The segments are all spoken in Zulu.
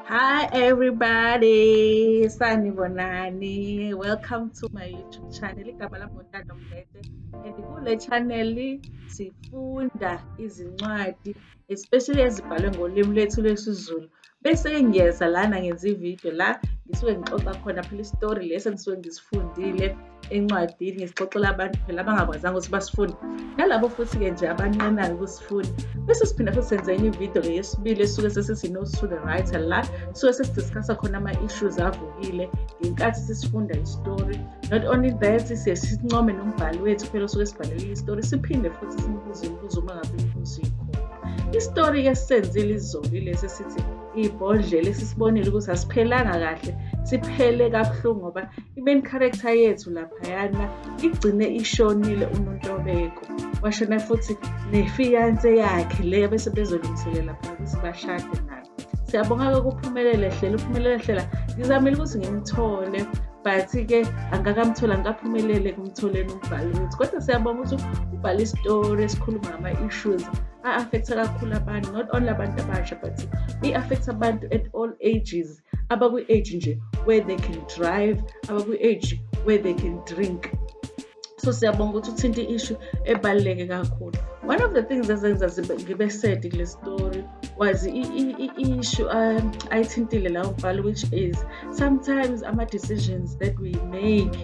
Hi everybody, sanibonani. Welcome to my YouTube channel. Igama lami uNtando Mlete. And kule channel sifunda izincwadi, especially ezibhalwe ngolimi lwethu lwesiZulu. Bese ngiyeza lana ngenza ividiyo la ngisuke ngixoxa khona phela isitori lesi engisuke ngisifundile encwadini, ngisixoxela abantu phela abangakwazanga ukuthi basifunde. Nalabo futhi-ke nje abanqenayo ukusifunda. Bese siphinda futhi senze enye ividiyo yesibili esuke sesithi Notes to the Writer la suke sesidiscussa khona ama-issues avukile ngenkathi sisifunda isitori. Not only that, siye sincome nombhali wethu phela osuke sibhalele isitori, siphinde futhi simbuze imibuzo uma ngabe imibuzo ikhona. Isitori-ke esisenzile izolo ilesi esithi ibhodlela, esisibonile ukuthi asiphelanga kahle, siphele kabuhlungu ngoba i-main character yethu laphayana igcine ishonile uNontobeko. Washona futhi nefiance yakhe le bese bezolungiselela phela ukuthi bashade nayo. Siyabonga-ke kuPhumelele Hlela. uPhumelele Hlela ngizamile ukuthi ngimthole, but-ke angakamtholi, angikaphumelele ekumtholeni umbhali wethu. Kodwa siyabonga ukuthi ubhale isitori esikhuluma ngama-issues a-affecta kakhulu abantu, not only abantu abasha, but i-affecta abantu at all ages, abakwi-age nje where they can drive, abakwi-age where they can drink. So siyabonga ukuthi uthinta i-issue ebaluleke kakhulu. One of the things ezenza ngibe sad kule story was i-issue ayithintile la umbhali, which is sometimes ama-decisions that we make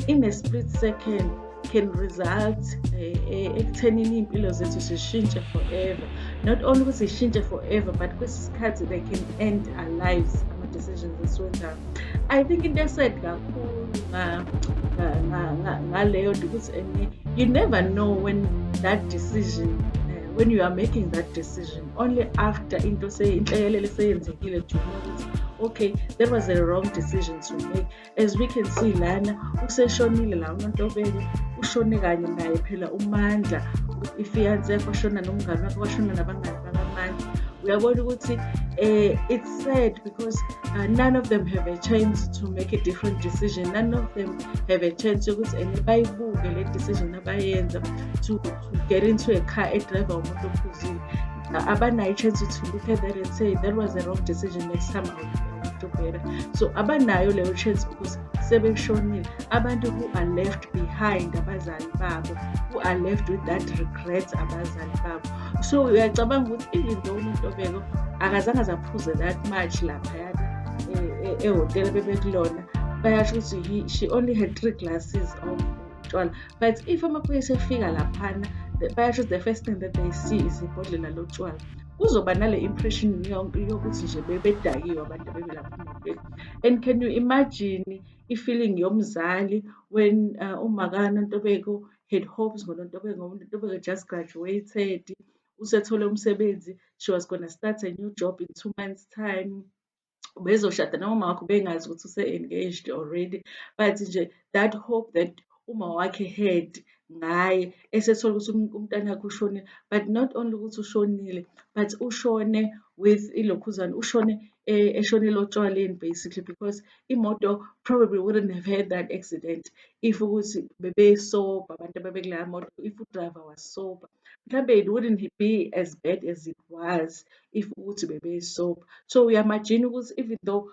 in a split second can result ekuthenini iy'mpilo zethu zishintshe forever. Not only ukuthi zishintshe forever, but kwesinye isikhathi they can end our lives, ama-decisions esiwenzayo. I think into esed kakhulu ngaleyo nto ukuthi you never know when that decision when you are making that decision, only after into inhlekelele seyenzekile do you know ukuthi okay, that was a wrong decision to make. As we can see lana useshonile la uNontobeko, ushone kanye naye phela uMandla, ifiance yakhe washona nomngane wakhe, washona nabangani bakaMandla. Uyabona ukuthi it's sad because none of them have a chance to make a different decision. None of them have a chance ukuthi bayibuke le decision abayenza to get into a car edrive umuntu ophuzile. Abanayo i-chance to look at that and say that was a wrong decision, next time I'll do better. So abanayo leyo chance because sebeshonile. Abantu who are left behind, abazali babo, who are left with that regret, abazali babo. So uyacabanga ukuthi even though uNontobeko akazange zaphuze that much laphayana ehhotela bebekulona, bayasho ukuthi she only had 3 glasses of utshwala. But if amaphoyisa efika laphana, bayasho the first thing that they see is ibhodlela lotshwala. Kuzoba nale impression yokuthi nje bebedakiwe abantu bebelapha uNontobeko. And can you imagine i-feeling yomzali when uma kaNontobeko had hopes ngoNontobeko, ngoba uNontobeko just graduated, usethole umsebenzi, she was gonna start a new job in 2 months time. Bezoshada noma wakhe bengazi ukuthi use-engaged already, but nje that hope that uma wakhe had ngaye esethola ukuthi umntana wakhe ushonile. But not only ukuthi ushonile, but ushone with ilokhuzana, ushone eshonile otshwaleni basically, because imoto probably wouldn't have had that accident if ukuthi bebe-sober abantu ababekulaya moto, if udriver was sober. Mhlambe it wouldn't be as bad as it was if ukuthi bebe-sober. So uyamagine ukuthi even though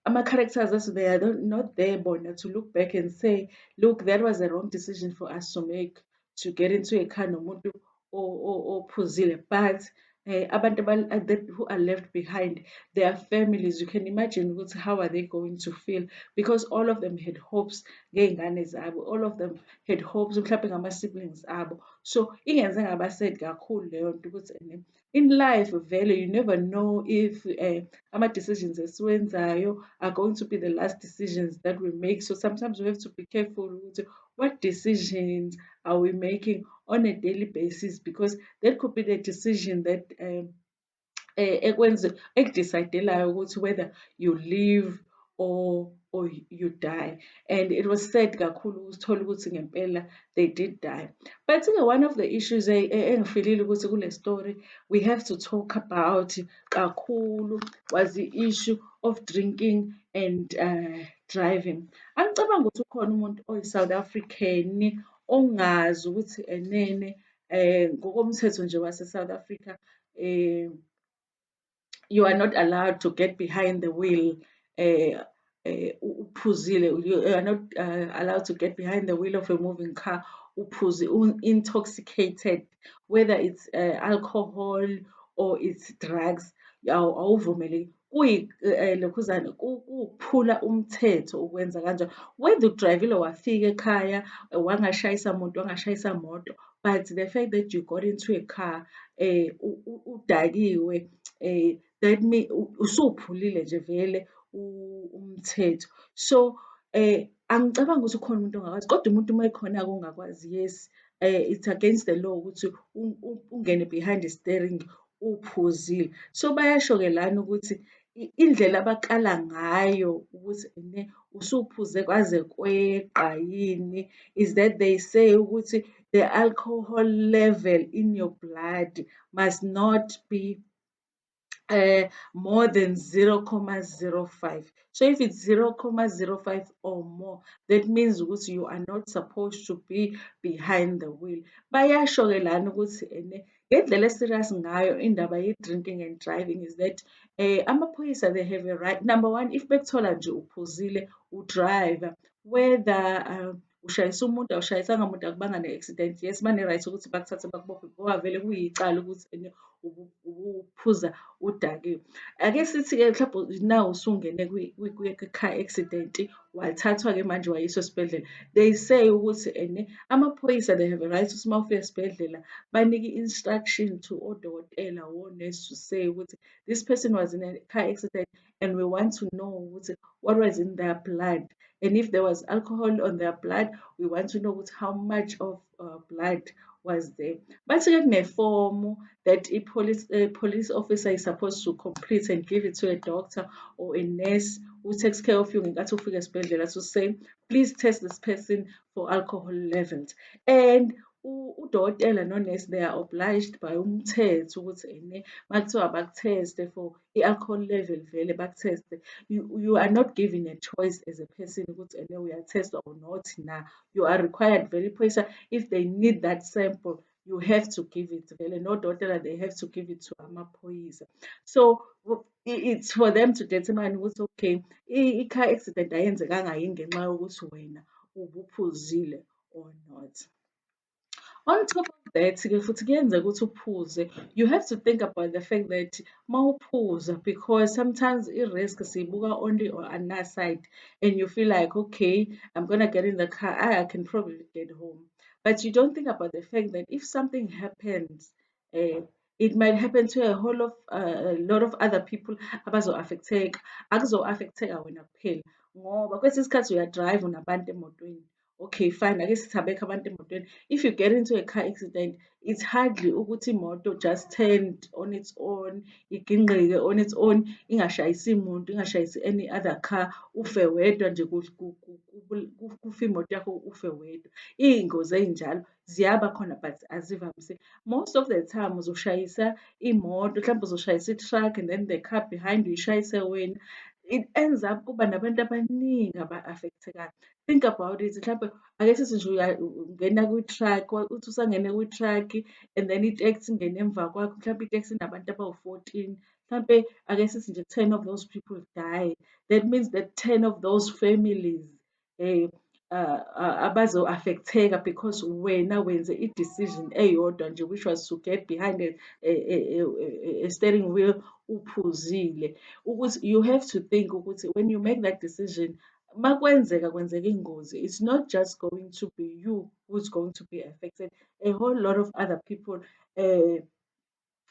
ama-characters us, they are not there bona to look back and say, look, that was a wrong decision for us to make, to get into a car nomuntu ophuzile. But abantu who are left behind, their families, you can imagine ukuthi how are they going to feel, because all of them had hopes ngey'ngane zabo, all of them had hopes mhlawumbe ngama-siblings abo. So ingenze ngaba sad kakhulu leyo nto ukuthi in life vele you never know if ama-decisions esiwenzayo are going to be the last decisions that we make. So sometimes we have to be careful ukuthi what decisions are we making on a daily basis, because that could be the decision that ekudecide-elayo ukuthi whether you live or you die. And it was sad kakhulu ukuthola ukuthi ngempela they did die. But one of the issues engifilile ukuthi kule story we have to talk about kakhulu was the issue of drinking and driving. Angicabanga ukuthi ukhona umuntu oyi-South African ongazi ukuthi enene ngokomthetho nje wase-South Africa you are not allowed to get behind the wheel uphuzile. You are not allowed to get behind the wheel of a moving car intoxicated, whether it's alcohol or it's drugs. Awuvumeleki. Lokhuzana kuwukuphula umthetho ukwenza kanjalo. Whether udrayivile wafika ekhaya, wangashayisa muntu, wangashayisa moto, but the fact that you got into a car udakiwe, that usuwuphulile nje vele umthetho. So angicabangi ukuthi ukhona umuntu ongakwazi, kodwa umuntu uma ekhona-ke ongakwazi, yes, it's against the law ukuthi ungene behind the steering uphuzile. So bayasho-ke lana ukuthi indlela abakala ngayo ukuthi usuphuze kwaze kweqa yini, is that they say ukuthi the alcohol level in your blood must not be more than 0.05. So if it's 0.05 or more, that means ukuthi you are not supposed to be behind the wheel. Bayasho-ke lana ukuthi ngendlela eserious ngayo indaba ye-drinking and driving is that amaphoyisa, they have a right. Number one, if bekuthola nje uphuzile udrive, whether ushayisa umuntu awushayisanga umuntu akubanga ne-accident, yes, bane-right ukuthi bakuthathe bakubophe ngoba vele kuyicala ukuthi ubuphuza udakiwe. Ake sithi-ke mhlawumbe now usungene kwi-car accident, wathathwa-ke manje wayiswa esibhedlela. They say ukuthi amaphoyisa, they have a right ukuthi uma ufika esibhedlela banike i-instruction to odokotela, wonesi, to say ukuthi this person was in a car accident and we want to know ukuthi what was in their blood. And if there was alcohol on their blood, we want to know how much of blood was there. Bathi-ke kunefomu that a police officer is supposed to complete and give it to a doctor or a nurse who takes care of you ngenkathi ufika esibhedlela, to say, please test this person for alcohol levels. And udokotela nonesi, they are obliged by umthetho ukuthi makuthiwa bakutheste for i-alcohol level, vele bakutheste. You are not given a choice as a person ukuthi uyatesta or not. Now you are required, very precise, if they need that sample, you have to give it. Vele nodokotela, they have to give it to amaphoyisa. So it's for them to determine ukuthi okay, i-car accident ayenzekanga yini ngenxa yokuthi wena ubuphuzile or not. On top of that-ke futhi kuyenzeka ukuthi uphuze, you have to think about the fact that mawuphuza, because sometimes i-risk siyibuka only on another side and you feel like, okay, I'm gonna get in the car, I can probably get home. But you don't think about the fact that if something happens, it might happen to a lot of other people abazo-affecteka. Akuzo-affecteka wena kuphela ngoba kwesinye isikhathi uyadrive unabantu emotweni. Okay, fine, ake sithi abekho abantu emotweni. If you get into a car accident, it's hardly ukuthi imoto just turned on its own, iginqike on its own, ingashayisi muntu, ingashayisi any other car, ufe wedwa nje kufe imoto yakho ufe wedwa. Iy'ngozi ey'njalo ziyaba khona but azivamisile. Most of the time uzoshayisa imoto, mhlawumbe uzoshayisa i-truck and then the car behind you ishayise wena. It ends up kuba nabantu abaningi aba-affectekayo. Think about it, mhlawumbe ake sithi nje ungena kwi-truck, uthi usangene kwi-truck and then iteksi ingene emva kwakho, mhlawumbe iteksi inabantu abawu-14, mhlampe ake sithi nje 10 of those people die. That means that 10 of those families abazo-affecteka because wena wenze i-decision eyodwa nje, which was to get behind a steering wheel uphuzile. Ukuthi you have to think ukuthi when you make that decision, makwenzeka kwenzeka ingozi, it's not just going to be you who's going to be affected. A whole lot of other people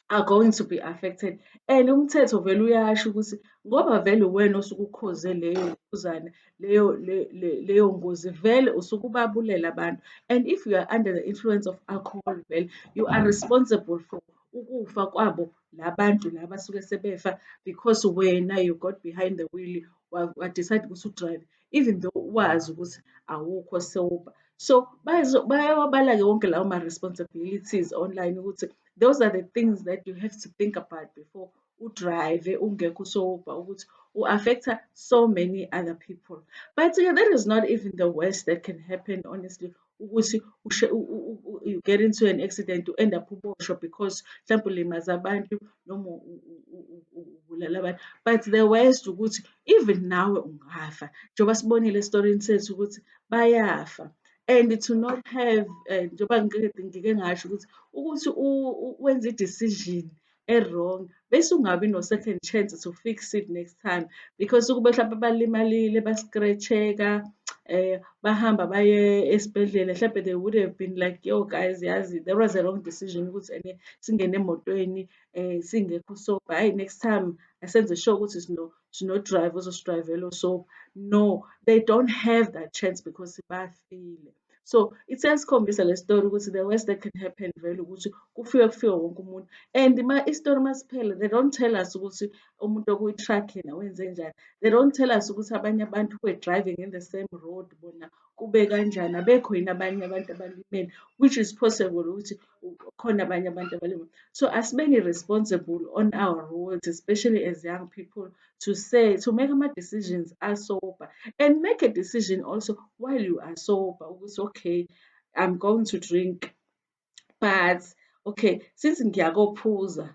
are going to be affected. And umthetho vele uyasho ukuthi ngoba vele wena osuke ukhoze leyo phuzane, leyo ngozi, vele usuke ubabulela abantu. And if you are under the influence of alcohol, vele you are responsible for ukufa kwabo labantu laba suke sebefa because wena you got behind the wheel, wadecide ukuthi udrive even though wazi ukuthi awukho sober. So bayawabala-ke wonke lawo ma-responsibilities online ukuthi those are the things that you have to think about before udrive ungekho sober, ukuthi u-affecta so many other people. But that is not even the worst that can happen, honestly. Ukuthi you get into an accident, you end up uboshwa because mhlawumbe ulimaza abantu noma ukubulala abantu. But the worst ukuthi even nawe ungafa, njengoba sibonile esitorini sethu ukuthi bayafa. And to not have njengoba ngike ngasho ukuthi wenze i-decision e-wrong bese ungabi no-second chance to fix it next time because ukube mhlawumbe balimalile ba-scratch-eka bahamba baye esibhedlela mhlawumbe they would have been like, yo guys yazi there was a wrong decision ukuthi ene singene emotweni singekho sober. Hhayi next time asenze sure ukuthi sino-driver ozosidrayivela o-sober. No, they don't have that chance because bafile. So isesikhombisa le story ukuthi the worst that can happen vele ukuthi kufike wonke umuntu. And isitori masiphela they don't tell us ukuthi umuntu okuyi-truck yena wenze njani. They don't tell us ukuthi abanye abantu who were driving in the same road bona kube kanjani. Abekho yini abanye abantu abalimele, which is possible ukuthi khona abanye abantu abalimele. So asibeni responsible on our roads, especially as young people, to make ama-decisions are-sober and make a decision also while you are sober ukuthi okay, I'm going to drink, but okay, since ngiyakophuza,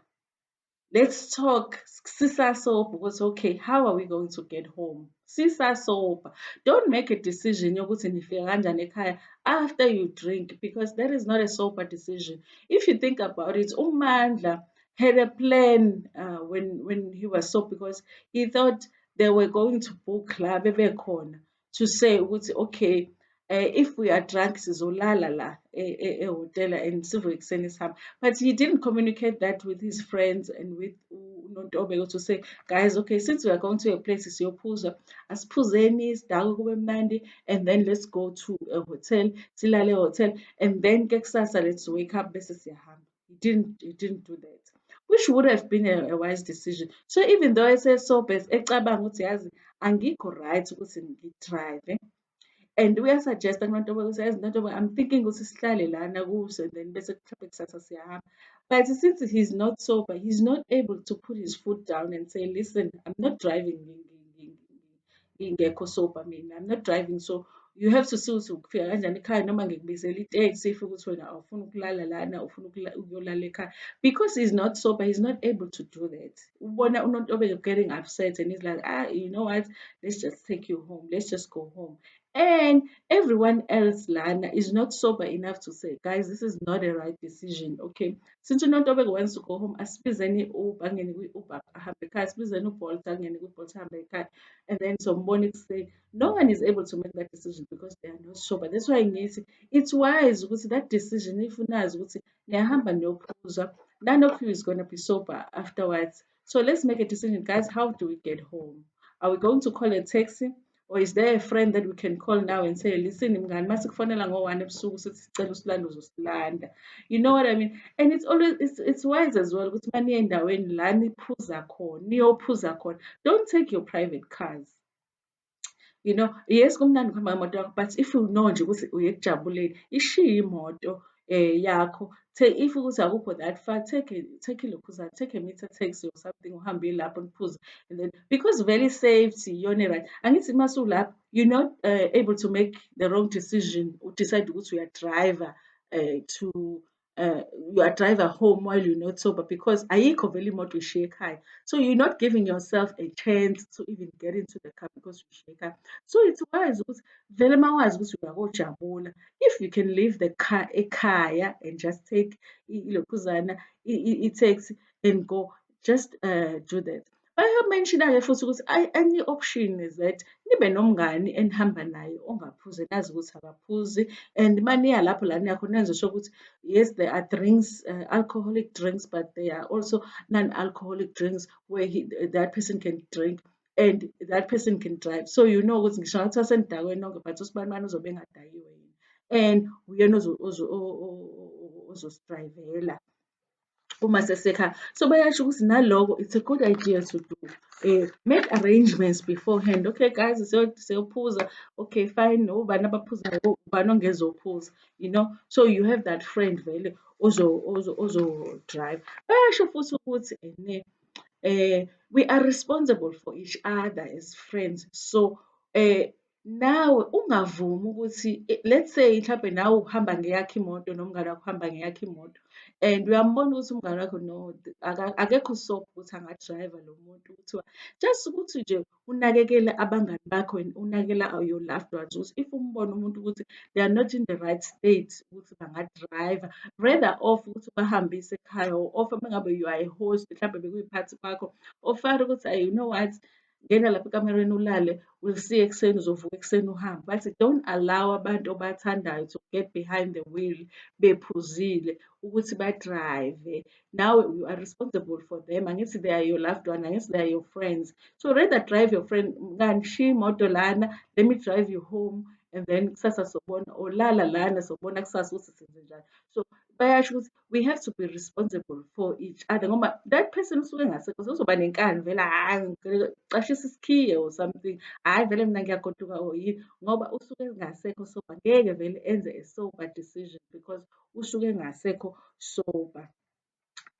let's talk sisasober ukuthi okay, how are we going to get home? Sisasober. Don't make a decision yokuthi nifika kanjani ekhaya after you drink because that is not a sober decision. If you think about it, uMandla had a plan when he was sober because he thought they were going to bookclub ebekhona to say ukuthi okay, if we are drunk sizolala la ehotela and sivuke ekuseni sihambe. But he didn't communicate that with his friends and with uNontobeko to say, guys, okay, since we are going to a place siyophuza, asiphuzeni sidake kube mnandi and then let's go to a hotel, silale hotel and then ke kusasa let's wake up bese siyahamba. He didn't do that. Which would have been a wise decision. So even though esesober ecabanga ukuthi yazi angikho right ukuthi ngidrive, and uyasuggesta kuNontobeko ukuthi yazi Nontobeko, I'm thinking ukuthi sihlale lana kuso and then bese mhlambe kusasa siyahamba. But since he's not sober, he's not able to put his foot down and say, listen, I'm not driving ngingekho sober mina. I'm not driving, so you have to see ukuthi ukufika kanjani ekhaya noma ngikubizela iteksi if ukuthi wena awufuni ukulala lana ufuna ukuyolala ekhaya. Because he's not sober, he's not able to do that. Ubona uNontobeko getting upset and he's like, you know what, let's just take you home, let's just go home. And everyone else lana is not sober enough to say, guys, this is not a right decision. Okay, since uNontobeko wants to go home, asibizeni i-Uber, angene kwi-Uber ahambe ekhaya, asibizeni uBolt, angene kwi-Bolt ahambe ekhaya. And then sombone say, no one is able to make that decision because they are not sober. That's why ngithi it's wise ukuthi that decision if unazi ukuthi niyahamba niyophuza, none of you is going to be sober afterwards. So let's make a decision, guys. How do we get home? Are we going to call a taxi? Or is there a friend that we can call now and say, listen, mngani, masikufonela ngo-1 ebusuku sithi sicela usilanda uzosilanda. You know what I mean? And it's always it's wise as well ukuthi maniye endaweni la niphuza khona, niyophuza khona. Don't take your private cars. You know, yes, kumnandi ukuhamba ngemoto yakho, but if you know nje ukuthi uye ekujabuleni, ishiye imoto yakho. If ukuthi akukho that far, take ilokhuzana, take a meter taxi or something, uhambe lapho niphuze. And then because very safety, yona right. Angithi masulapho, you're not able to make the wrong decision, decide ukuthi you are driver to you are driver home while you're not sober because ayikho vele imoto ishiye ekhaya. So you're not giving yourself a chance to even get into the car because ushiye ekhaya. So it's wise ukuthi vele mawazi ukuthi uyakojabula. If you can leave the car ekhaya and just take ilokhuzana, i-taxi and go, just do that. Bayamenshina-ke futhi ukuthi enye option is that nibe nomngani enihamba naye ongaphuzi nazi ukuthi akaphuzi and maniya lapho la niya khona nenze sure ukuthi yes there are drinks, alcoholic drinks, but there are also non-alcoholic drinks where that person can drink and that person can drive. So you know ukuthi ngisho ngathi senidakweni nonke but usibani uzobe engadakiwe yini and uyena ozosidrayivela uma sesekhaya. So bayasho ukuthi naloko it's a good idea to do. Make arrangements beforehand. Okay guys, siyophuza. Okay fine, ubani abaphuzayo, ubani ongezophuza. You know, so you have that friend vele ozo drive. Bayasho futhi ukuthi we are responsible for each other as friends. So nawe ungavumi ukuthi let's say mhlawumbe nawe uhamba ngeyakho imoto nomngane wakho uhamba ngeyakho imoto and uyambona ukuthi umngani wakho no, akekho soft ukuthi angadrayiva lo muntu kuthiwa just ukuthi nje unakekele abangani bakho and unakekela your loved ones ukuthi if umbona umuntu ukuthi they are not in the right state ukuthi bangadrayiva, rather off ukuthi bahambise ekhaya or off uma ngabe you are a host mhlambe bekuyiphathi kwakho, ofare ukuthi you know what, ngena lapha ekamereni ulale, we'll see ekuseni uzovuka ekuseni uhambe. Bathi don't allow abantu obathandayo to get behind the wheel bephuzile ukuthi badrayive. Now you are responsible for them. Angithi they are your loved one, angithi they are your friends. So rather drive your friend, ngishiya imoto lana, let me drive you home and then kusasa sobona, or lala lana sobona kusasa ukuthi senze njani. So bayasho ukuthi we have to be responsible for each other ngoba that person usuke engasekho uzoba nenkani vele, hhayi cashisa isikhiye or something, hhayi vele mina ngiyagoduka or yini ngoba usuke engasekho sober, ngeke vele enze a sober decision because usuke engasekho sober.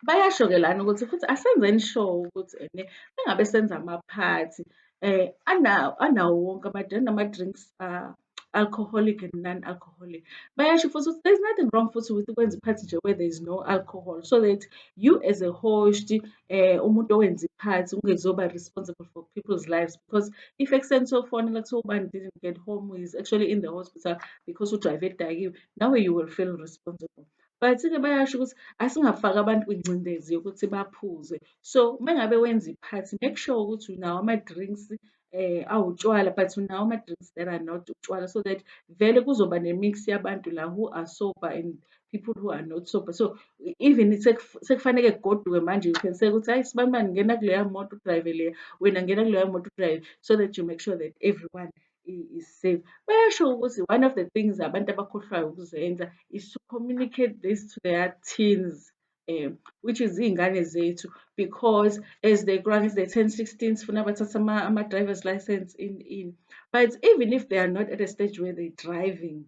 Bayasho-ke lana ukuthi futhi asenzeni sure ukuthi mengabe senza amaphathi anawo wonke anama-drinks alcoholic and non-alcoholic. Bayasho futhi ukuthi there's nothing wrong futhi with ukwenza iphathi nje where there is no alcohol, so that you as a host, umuntu owenza iphathi ungezoba responsible for people's lives, because if ekuseni sofonela kuthiwa ubani didn't get home, who is actually in the hospital because udrayive edakiwe, now you will feel responsible. But-ke bayasho ukuthi asingafaki abantu kwingcindezi yokuthi baphuze. So mengabe wenza iphathi, make sure ukuthi unawo ama-drinks awutshwala, but unawo ama-drinks that are not utshwala, so that vele kuzoba ne-mix yabantu la who are sober and people who are not sober. So even sekufanele kugoduke manje, you can say ukuthi hayi sibani ngena kuleya moto udrayive leya, wena ngena kuleya moto udrayive, so that you make sure that everyone is safe. Bayasho ukuthi one of the things abantu abakhohlwayo ukuzenza is to communicate this to their teens, which is iy'ngane zethu, because as they grow, as they turn 16 sifuna bathathe ama-driver's license in. But even if they are not at a stage where they're driving,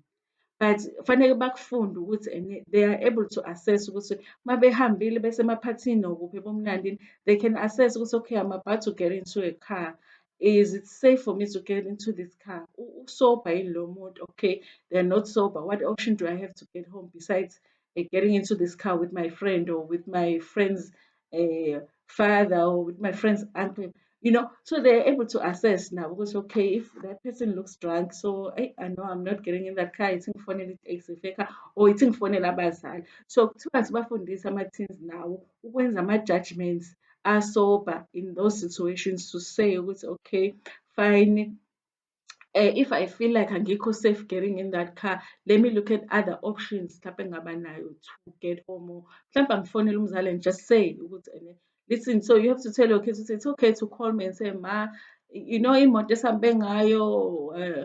but fanele bakufunde ukuthi they are able to assess ukuthi uma behambile besemaphathini or kuphi ebumnandini, they can assess ukuthi okay, I'm about to get into a car. Is it safe for me to get into this car? Sober yini lo muntu? Okay, they're not sober. What option do I have to get home besides getting into this car with my friend or with my friend's father or with my friend's uncle? So they're able to assess now because okay, if that person looks drunk, so I know I'm not getting in that car, it's ngifonela i-taxi fare or it's ngifonela abazali. So kuthiwa sibafundise ama-teens now ukwenza ama-judgments are sober in those situations, to say ukuthi okay, fine, if I feel like angikho safe getting in that car, let me look at other options mhlampe engingaba nayo to get home, or mhlampe angifonele umzali and just say ukuthi listen, so you have to tell your kids ukuthi it's okay to call me and say, ma, imoto esihambe ngayo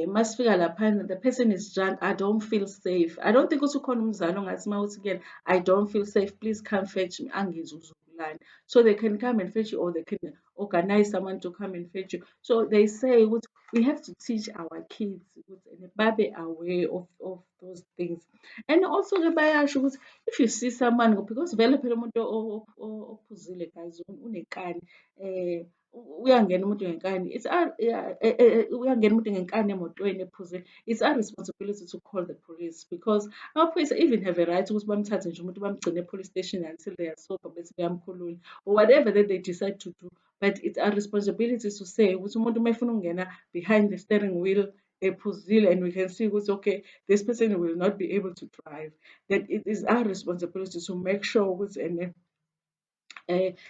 masifika laphana the person is drunk, I don't feel safe. I don't think ukuthi ukhona umzali ongathi uma uthi kuyena I don't feel safe, please come fetch me, angizwa uzokulana. So they can come and fetch you, or they can organize someone to come and fetch you. So they say ukuthi we have to teach our kids ukuthi babe aware of those things. And also-ke bayasho ukuthi if you see someone, because vele phela umuntu ophuzile guys unekani, uyangena umuntu ngenkani, uyangena umuntu ngenkani emotweni ephuzile, it's our responsibility to call the police, because amaphoyisa even have a right ukuthi bamthathe nje umuntu bamgcine e-police station until they are sober bese beyamkhulula, or whatever that they decide to do. But it's our responsibility to say ukuthi umuntu uma efuna ukungena behind the steering wheel ephuzile and we can see ukuthi okay, this person will not be able to drive, that it is our responsibility to make sure ukuthi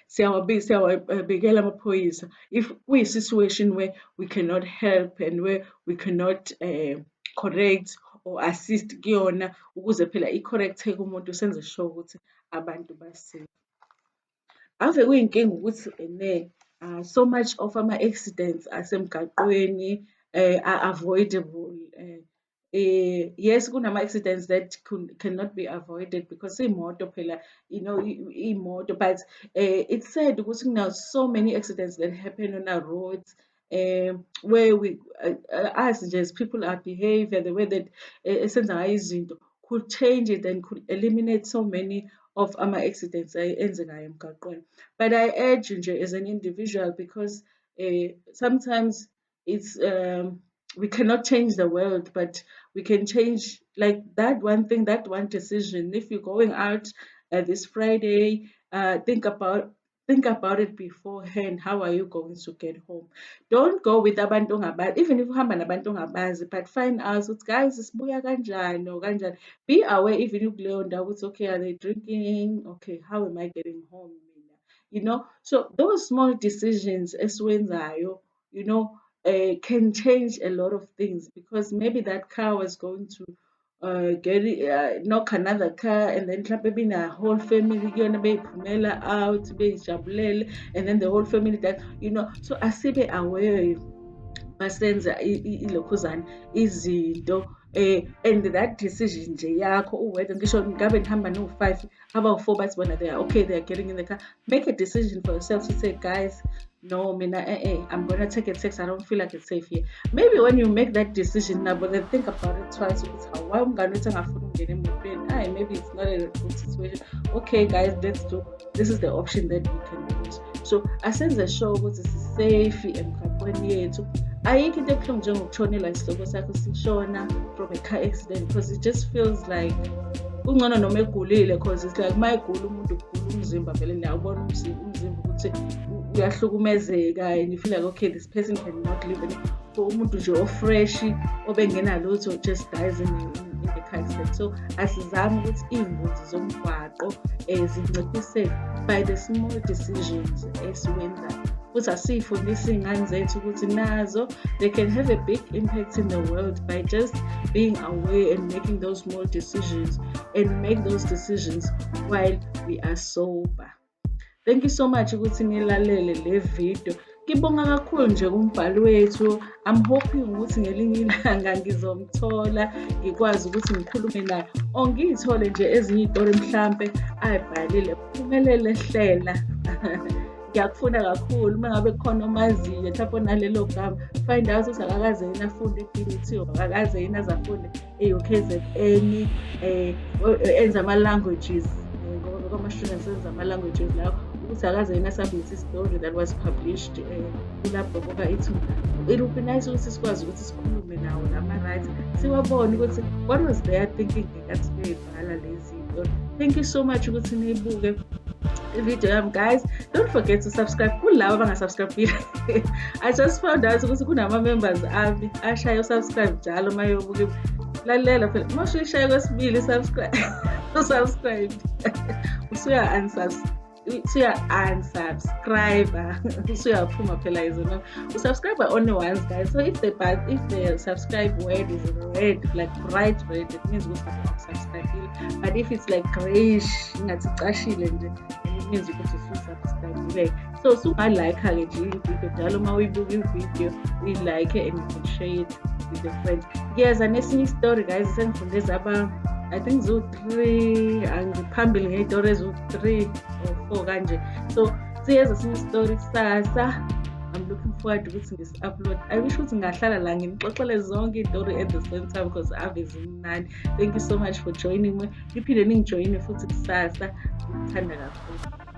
siyawabikela amaphoyisa if kuyi-situation where we cannot help and where we cannot correct or assist kuyona, ukuze phela i-correct-eke umuntu, senze sure ukuthi abantu ba-safe. Ave kuyinkinga ukuthi so much of ama-accidents asemgaqweni are avoidable. Yes, kunama-accidents that cannot be avoided because iy'moto phela, iy'moto, but it's said ukuthi kuna so many accidents that happen on our roads, where we us nje as people, our behavior, the way that esenza ngayo izinto could change it and could eliminate so many of ama-accidents enzekayo emgaqweni. But I urge you nje as an individual, because sometimes it's we cannot change the world, but we can change like that one thing, that one decision. If you're going out this Friday, think about it beforehand. How are you going to get home? Don't go with abantu ongabazi, even if uhamba nabantu ongabazi, but find out ukuthi guys sibuya kanjani or kanjani. Be aware even ukuleyo ndawo ukuthi okay, are they drinking? Okay, how am I getting home? So those small decisions esiwenzayo, can change a lot of things, because maybe that car was going to knock another car, and then mhlampe bina whole family kuyona beyiphumela out beyijabulele, and then the whole family that, so asibe aware masenza ilokhuzana izinto, and that decision nje yakho uwedwa, ngisho ngabe nihamba no-5 abawu-4 bathi bona they are getting in the car. Make a decision for yourself to say, guys, no, mina I'm gonna take a taxi. I don't feel like it's safe here. Maybe when you make that decision now, but then think about it twice. Why maybe it's not a good situation. Okay, guys, let's do. This is the option that we can use. So asenze sure ukuthi safe emgaqweni yethu. Ayikho into ebuhlungu njengokutshonela isihloko sakho sishona from a car accident, because it just feels like kungcono noma egulile, because it's like uma egula umuntu ugula umzimba vele niyawubona umzimba ukuthi uyahlukumezeka, and you feel like okay, this person cannot live anymore. For umuntu nje ofresh obengenalutho just dies in the car accident. So asizame ukuthi iy'ngozi zomgwaqo zinciphiseke by the small decisions esiwenzayo. Futhi asiy'fundise iy'ngane zethu ukuthi nazo they can have a big impact in the world by just being aware and making those small decisions, and make those decisions while we are sober. Thank you so much ukuthi nilalele le video. Ngibonga kakhulu nje kumbhali wethu. I'm hoping ukuthi ngelinye ilanga ngizomthola, ngikwazi ukuthi ngikhulume naye, or ngiyithole nje ezinye iy'tori mhlampe ayibhalile. Phumelele Hlela. Ngiyakufuna kakhulu uma ngabe khona omaziyo mhlawumbe onalelo gama, find out ukuthi akakaze yini afunde e-BET, or akakaze yini azafunde e-UKZN, enza ama-languages, ngoba kwama-students enza ama-languages lawo, ukuthi akaze yini asubmit story that was published ILabhoboka Ithumba. It would be nice ukuthi sikwazi ukuthi sikhulume nawo nama-rights, siwabone ukuthi what was their thinking ngenkathi beyibhala lezi zinto. Thank you so much ukuthi niyibuke video guys. Don't forget to subscribe kulabo abangasubscribe. I just found out ukuthi kunama-members ami ashaye usubscribe njalo uma yobuka. Lalela phela mase uyishaya kwesibili subscribe usubscribe usuya-unsubscribe usuyaphuma phela izona usubscribe only once, guys. So if the subscribe word is red, like bright red, it means subscribe. But if it's like grayish ngathi cashile nje, it means ukuthi ususubscribe. So sungalike-ke nje ivideo njalo uma uyibuka ivideo uyi-like and you can share it with your friends. Ngiyeza nesinye story, guys, sengifunde zaba I think zo-3, angiphambili ngey'tori ezo-3 or 4 kanje. So siyeza esinye story kusasa. I'm looking forward ukuthi ngisi-upload. I wish ukuthi ngahlala la ngimxoxele zonke iy'tori at the same time, because ave zimnandi. Thank you so much for joining me. Niphinde ningijoyine futhi kusasa. Ngikuthanda kakhulu.